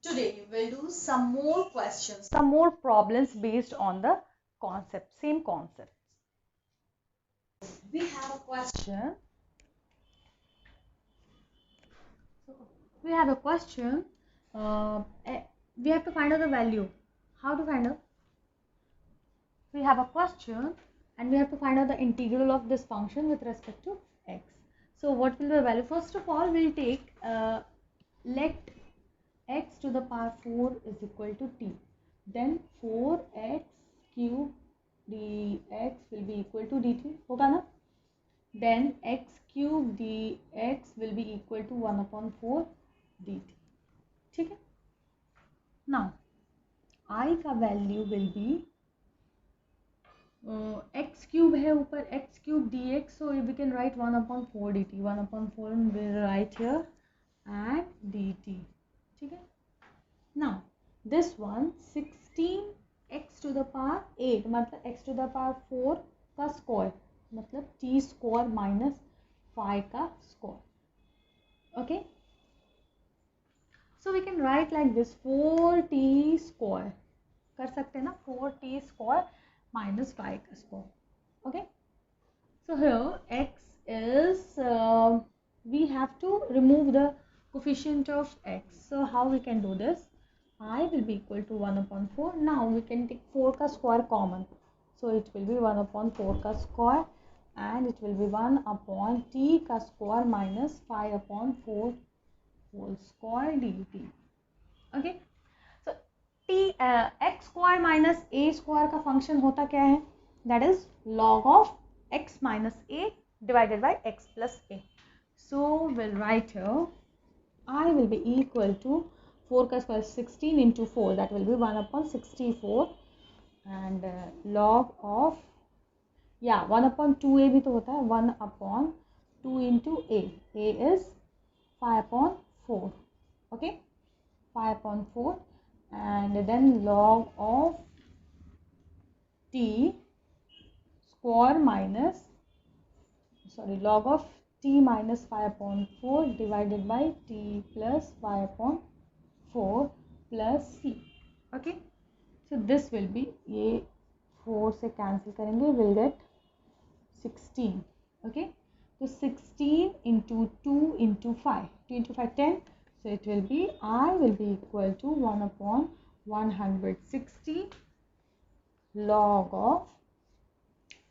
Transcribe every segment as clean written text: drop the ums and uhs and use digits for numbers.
Today we'll do some more questions, some more problems based on the concept, same concept. We have a question. So we have a question. We have to find out the value. How to find out? We have a question and we have to find out the integral of this function with respect to x. So what will be the value? First of all, we'll take let x to the power 4 is equal to t. Then 4x cube dx will be equal to dt. होगा ना? Then x cube dx will be equal to 1 upon 4 dt. ठीक है? Now I का value will be x cube है ऊपर x cube dx, so we can write 1 upon 4 dt. 1 upon 4 will write here and dt. ठीक है? Now this one 16 x to the power 8 मतलब x to the power 4 का square मतलब t square minus 5 का square. Okay, so we can write like this 4t square कर सकते हैं ना, 4t स्क्वायर minus 5 का square. Okay, so here x is we have to remove the coefficient of x. So how we can do this? I will be equal to 1 upon 4. Now we can take 4 का square common, so it will be 1 upon 4 का square and it will be 1 upon t का square minus 5 upon 4 whole square dt. Okay, so t x square minus a square का function होता क्या है? That is log of x minus a divided by x plus a. So we'll write here I will be equal to 4 का square 16 into 4, that will be 1 upon 64 and log of 1 upon 2a भी तो होता है, 1 upon 2 into a is 5 upon 4. Okay, 5 upon 4 and then log of t square minus log of t minus 5 upon 4 divided by t plus 5 upon 4 plus c. Okay, so this will be ये 4 से cancel करेंगे, will get 16. Okay, so 16 into 2 into 5, 2 into 5 10, so it will be I will be equal to 1 upon 160 log of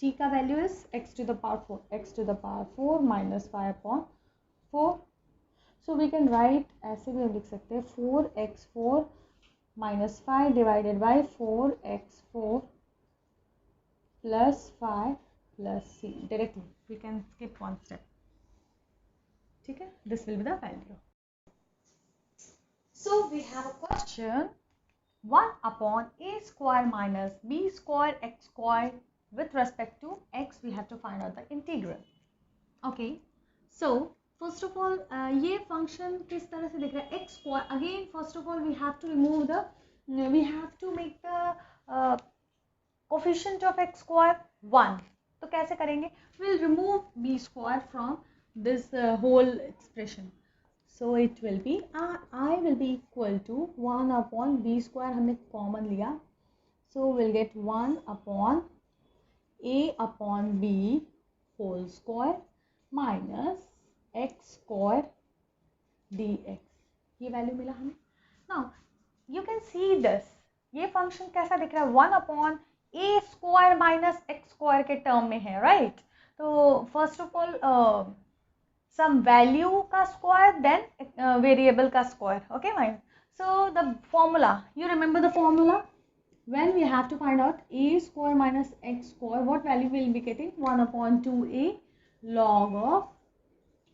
t का value is x to the power 4, x to the power 4 minus 5 upon 4. So we can write ऐसे भी हम लिख सकते हैं 4x4 minus 5 divided by 4x4 plus 5 plus c. Directly we can skip one step. ठीक है? This will be the value. So we have a question 1 upon a square minus b square x square with respect to x we have to find out the integral. Okay, so first of all ये function किस तरह से दिख रहा है? x square. Again first of all we have to remove the we have to make the coefficient of x square 1. तो कैसे करेंगे? We'll remove b square from this whole expression. So it will be I will be equal to 1 upon b square, हमने common लिया, so we'll get 1 upon a upon b whole square minus x square dx. ये value मिला हमें. Now you can see this, ये function कैसा दिख रहा है? 1 upon a square minus x square के टर्म में है, राइट? तो first of all some value का square then variable का square. Okay, fine. So the formula, you remember the formula? When we have to find out a square minus x square, what value we will be getting? 1 upon 2a log of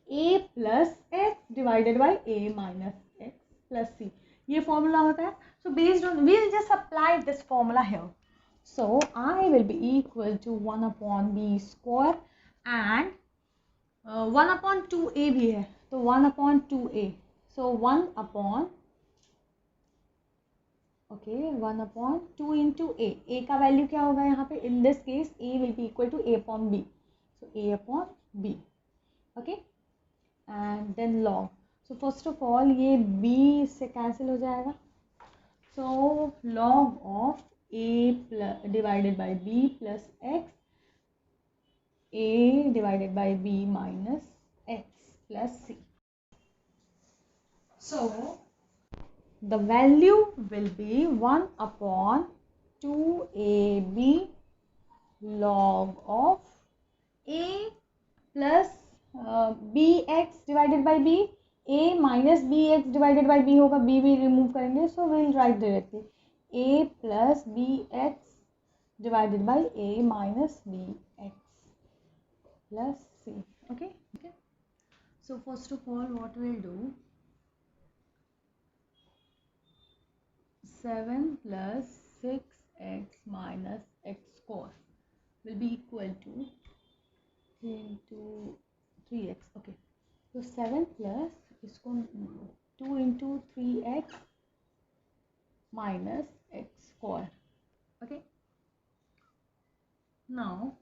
a plus x divided by a minus x plus c. ये formula होता है. So based on, we'll just apply this formula here. So I will be equal to 1 upon b square and 1 upon 2a भी है, तो 1 upon 2a. So 1 upon 1 upon 2 into a. a का value क्या होगा यहाँ पे? In this case a will be equal to a upon b. So a upon b. Okay, and then log. So first of all ये b इससे cancel हो जाएगा. सो log of a divided by b plus x, a divided by b minus x plus c. So the value will be 1 upon 2ab log of a plus bx divided by b, a minus bx divided by b होगा, b भी remove करेंगे, so we will write directly a plus bx divided by a minus bx plus c. Okay. So first of all, what we'll do, 7 plus 6x minus x square will be equal to 3 into 3x. Okay, so 7 plus इसको 2 into 3x minus x square. Okay, now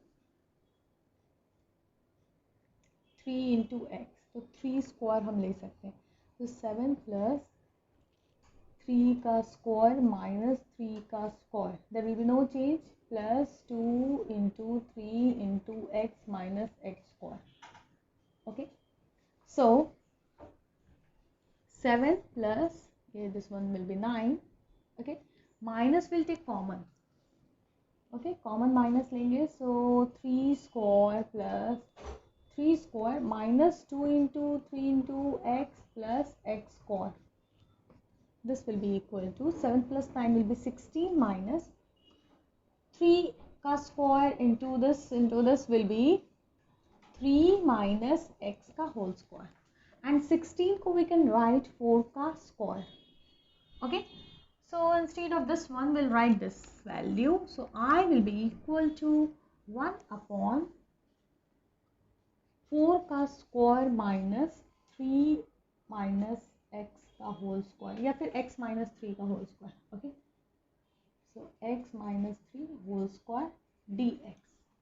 3 into x, तो 3 square हम ले सकते हैं, तो 7 plus 3 का square minus 3 का square, there will be no change, plus 2 into 3 into x minus x square. Okay, so 7 plus, okay, this one will be 9. Okay, minus will take common. Okay, common minus लेंगे, so 3 square plus 3 square minus 2 into 3 into x plus x square. This will be equal to 7 plus 9 will be 16 minus 3 का square into this will be 3 minus x का whole square, and 16 को we can write 4 का square. Okay, so instead of this one we'll write this value, so I will be equal to 1 upon 4 का square minus 3 minus x का whole square, या फिर x minus 3 का whole square. Okay, so x minus 3 whole square dx.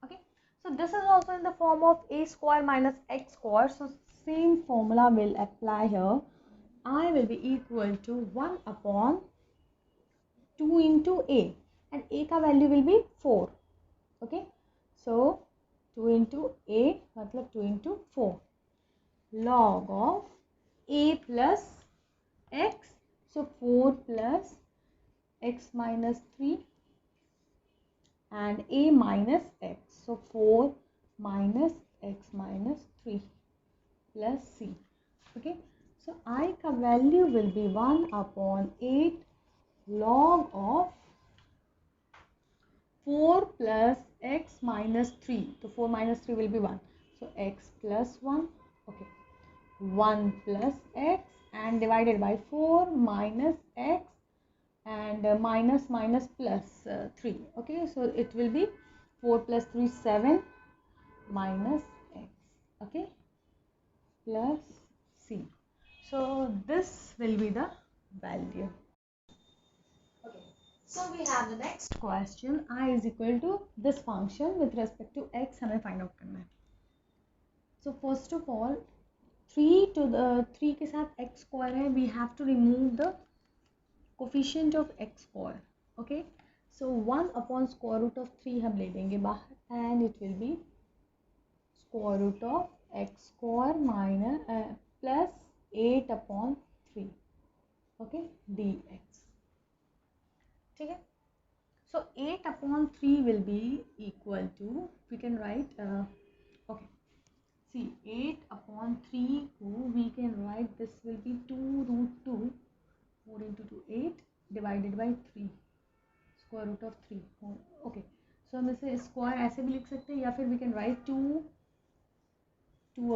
Okay, so this is also in the form of a square minus x square, so same formula will apply here. I will be equal to 1 upon 2 into a, and a का value will be 4. Okay, so 2 into a मतलब 2 into 4 log of a plus x, so 4 plus x minus 3 and a minus x, so 4 minus x minus 3 plus c. Okay, so I का value will be 1 upon 8 log of 4 plus x minus 3, so 4 minus 3 will be 1, so x plus 1. Okay, 1 plus x and divided by 4 minus x and minus minus plus 3. Okay, so it will be 4 plus 3 7 minus x. Okay, plus c. So this will be the value. Okay, so we have the next question. I is equal to this function with respect to x हमें find out करना है. So first of all 3 to the 3 के साथ x square है, we have to remove the coefficient of x square. Okay, so 1 upon square root of 3 हम ले लेंगे बाहर, and it will be square root of x square minus plus 8 upon 3. Okay, dx. ठीक है, so 8 upon 3 will be equal to, we can write okay, see 8 upon 3 को we can write, this will be 2 root 2, 4 into 2 8 divided by 3 square root of 3. Okay, so हम इसे square ऐसे भी लिख सकते हैं, या फिर we can write 2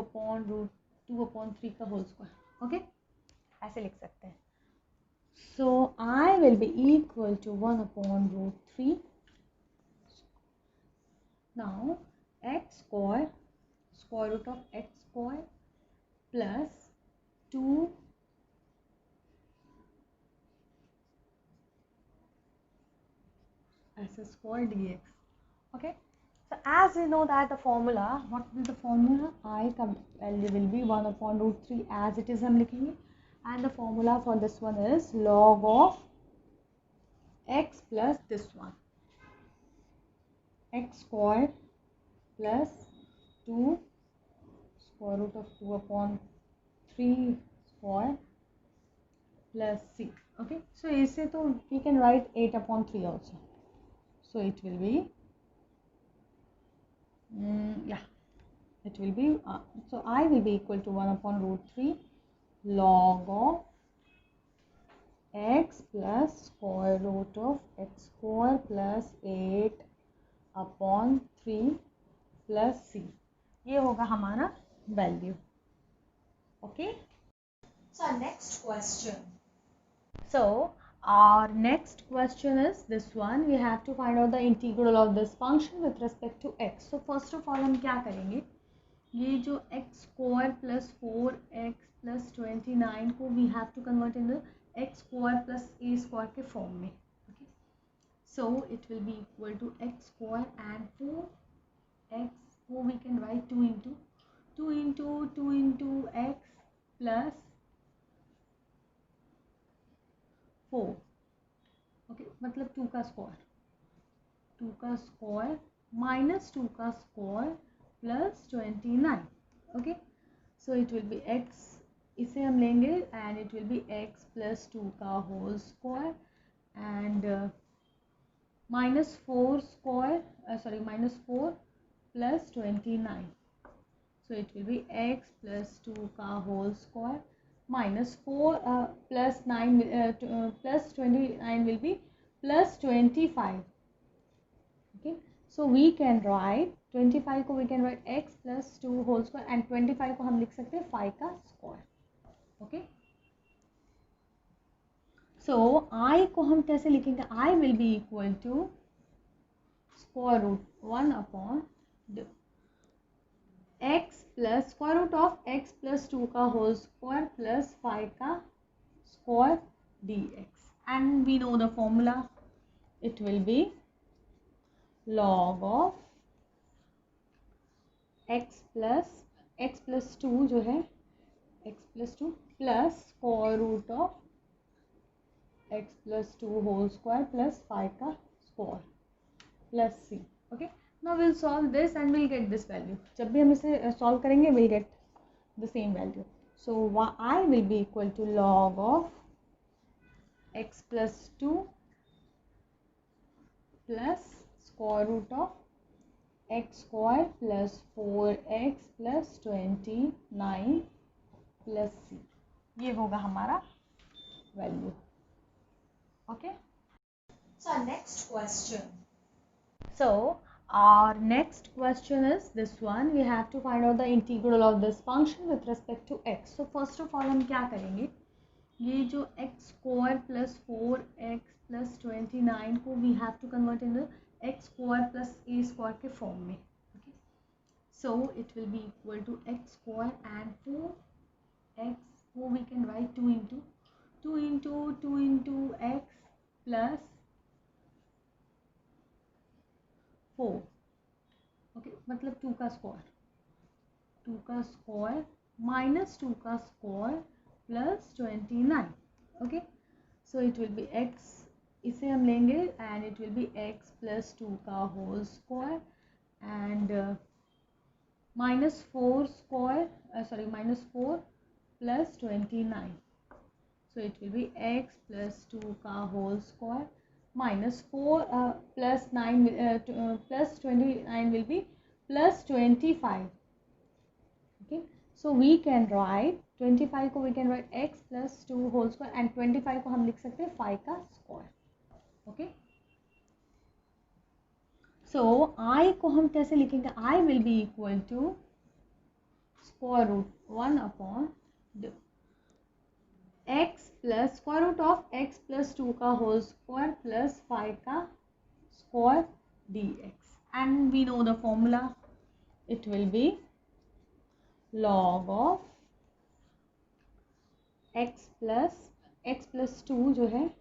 upon root 2 upon 3 का whole square. Okay, ऐसे लिख सकते हैं. So I will be equal to 1 upon root 3. Now x square, square root of x square plus 2 as a square dx. Okay, so So as we know that the formula, what will the formula? I का value will be 1 upon root 3 as it is हम लिखेंगे, and the formula for this one is log of x plus this one, x square plus 2 square root of 2 upon 3 square plus c. Okay, so इसे तो we can write 8 upon 3 also. So it will be it will be so I will be equal to 1 upon root 3 log of x plus square root of x square plus 8 upon 3 plus c. ये होगा हमारा value. Okay, so next question. So our next question is this one. We have to find out the integral of this function with respect to x. So first of all हम क्या करेंगे, ये जो x square plus 4x plus 29 को we have to convert in the x square plus a square के form में. Okay, so it will be equal to x square and 4x को we can write 2 into x plus 4. Okay, मतलब 2 का square minus 2 का square plus 29. Okay, so it will be x, इसे हम लेंगे and it will be x plus 2 का whole square and minus 4 plus 29. So it will be x plus 2 का whole square minus 4 plus 9 plus 29 will be plus 25. Okay, so we can write 25 को we can write x plus 2 whole square and 25 को हम लिख सकते हैं 5 का square. Okay, so I को हम कैसे लिखेंगे, I will be equal to square root 1 upon x plus square root of x plus 2 का whole square plus 5 का square dx, and we know the formula. It will be log of x plus 2 जो है x plus 2 plus square root of x plus 2 whole square plus 5 का square plus c. Okay, now we'll solve this and we'll get this value. जब भी हम इसे solve करेंगे we'll get the same value. So I will be equal to log of x plus 2 plus square root of x square plus 4x plus 29 plus c. ये होगा हमारा value. Okay, so next question. So our next question is this one. We have to find out the integral of this function with respect to x. So first of all हम क्या करेंगे, ये जो x square plus 4x plus 29 को we have to convert in the x square plus a square के form में. Okay, so it will be equal to x square and 4x को we can write 2 into x plus 4. Okay, मतलब 2 का square minus 2 का square plus 29. Okay, so it will be x, इसे हम लेंगे and it will be x plus 2 का whole square and minus 4 plus 29. So it will be x plus 2 का whole square minus 4 plus 9 plus 29 will be plus 25. Okay, so we can write 25 को we can write x plus 2 whole square and 25 को हम लिख सकते हैं 5 का square. Okay, so I को हम कैसे लिखेंगे, I will be equal to square root 1 upon x plus square root of x plus 2 का whole square plus 5 का square dx, and we know the formula. It will be log of x plus 2 जो है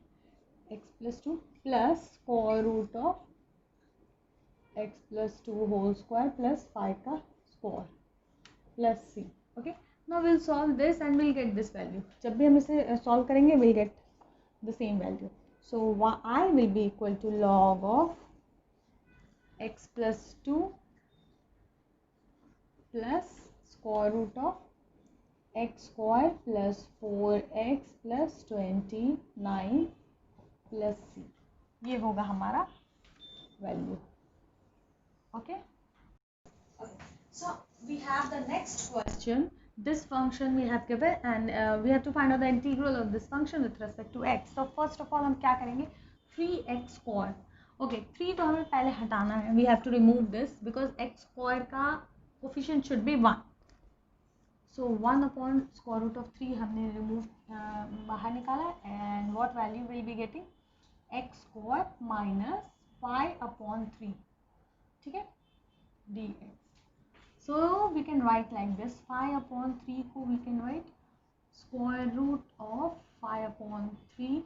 x plus 2 plus square root of x plus 2 whole square plus 5 का square plus c. Okay, now we'll solve this and we'll get this value. जब भी हम इसे solve करेंगे we'll get the same value. So I will be equal to log of x plus 2 plus square root of x square plus 4x plus 29 plus c. ये होगा हमारा value. Okay. So we have the next question. This function we have given and we have to find out the integral of this function with respect to x. So first of all हम क्या करेंगे 3x square. Okay, 3 तो हमें पहले हटाना है. We have to remove this because x square का coefficient should be 1. So 1 upon square root of 3 हमने remove बाहर निकाला and what value will be getting x square minus 5 upon 3. ठीक है dx. So we can write like this 5 upon 3 को we can write square root of 5 upon 3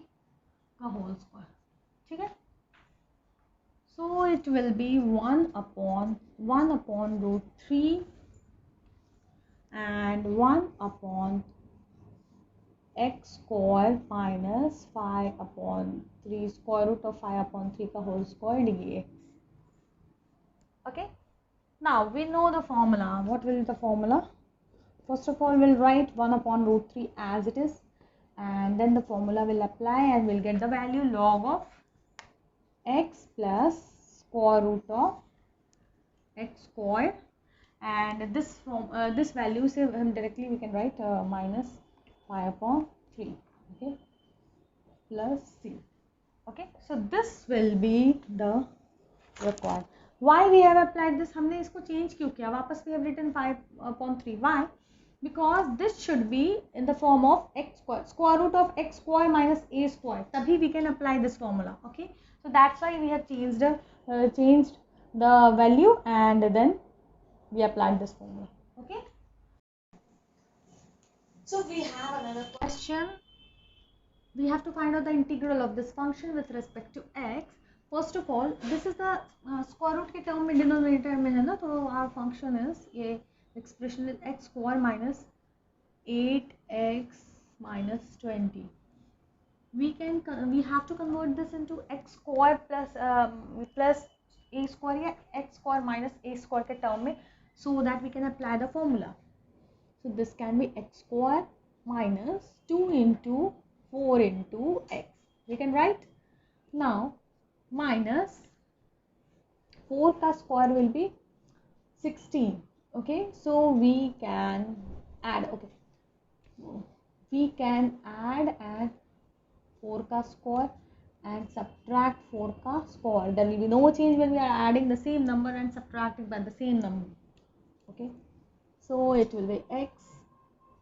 का whole square. ठीक है. So it will be 1 upon root 3 and 1 upon x square minus 5 upon 3 square root of 5 upon 3 का whole square dx. Okay. Now we know the formula. What will be the formula? First of all, we'll write 1 upon root 3 as it is, and then the formula will apply and we'll get the value log of x plus square root of x square, and this value से हम directly we can write minus 5 upon 3. Okay, plus c. Okay, so this will be the required. Why we have applied this? हमने इसको change क्यों किया? वापस we have written 5 upon 3. Why? Because this should be in the form of x square, square root of x square minus a square. तभी we can apply this formula. Okay, so that's why we have changed the value and then we applied this formula. Okay, so we have another question. We have to find out the integral of this function with respect to x. First of all, this is the square root के term में denominator में है ना, तो our function is ये expression is x square minus 8x minus 20. We have to convert this into x square plus a square या x square minus a square के term में, so that we can apply the formula. So this can be x square minus 2 into 4 into x. We can write now minus 4 का square will be 16. Okay, so we can add. Okay, we can add 4 का square and subtract 4 का square. There will be no change when we are adding the same number and subtracting by the same number. Okay, so it will be x.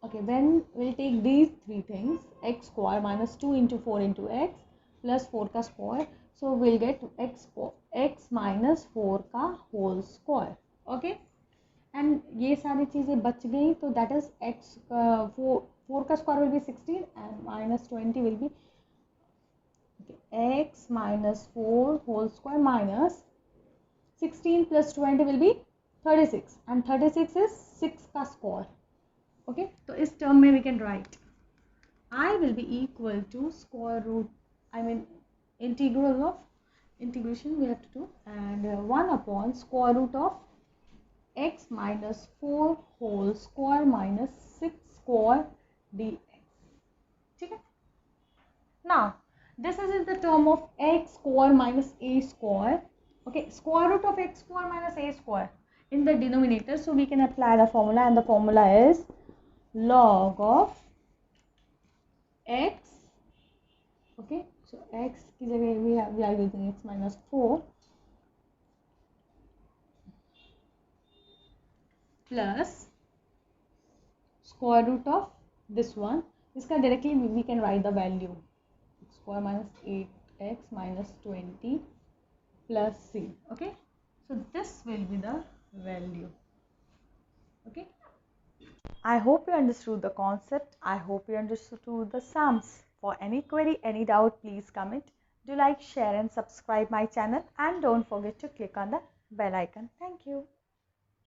Okay, when we'll take these three things, x square minus 2 into 4 into x plus 4 का square. So we'll get x minus 4 का whole square. Okay, and ये सारी चीजें बच गई, तो that is x 4 का square will be 16 and minus 20 will be x minus 4 whole square minus 16 plus 20 will be 36 and 36 is 6 का square. Okay, so इस term में we can write I will be equal to square root, integral of integration we have to do, and 1 upon square root of x minus 4 whole square minus 6 square dx. ठीक है. Now this is in the term of x square minus a square. Okay, square root of x square minus a square in the denominator, so we can apply the formula, and the formula is log of x. Okay, so x की जगह we are using x minus 4 plus square root of this one. इसका directly we can write the value x square minus 8x minus 20 plus c. Okay, so this will be the value. Okay, I hope you understood the concept. I hope you understood the sums. For any query, any doubt, please comment. Do like, share and subscribe my channel, and don't forget to click on the bell icon. Thank you.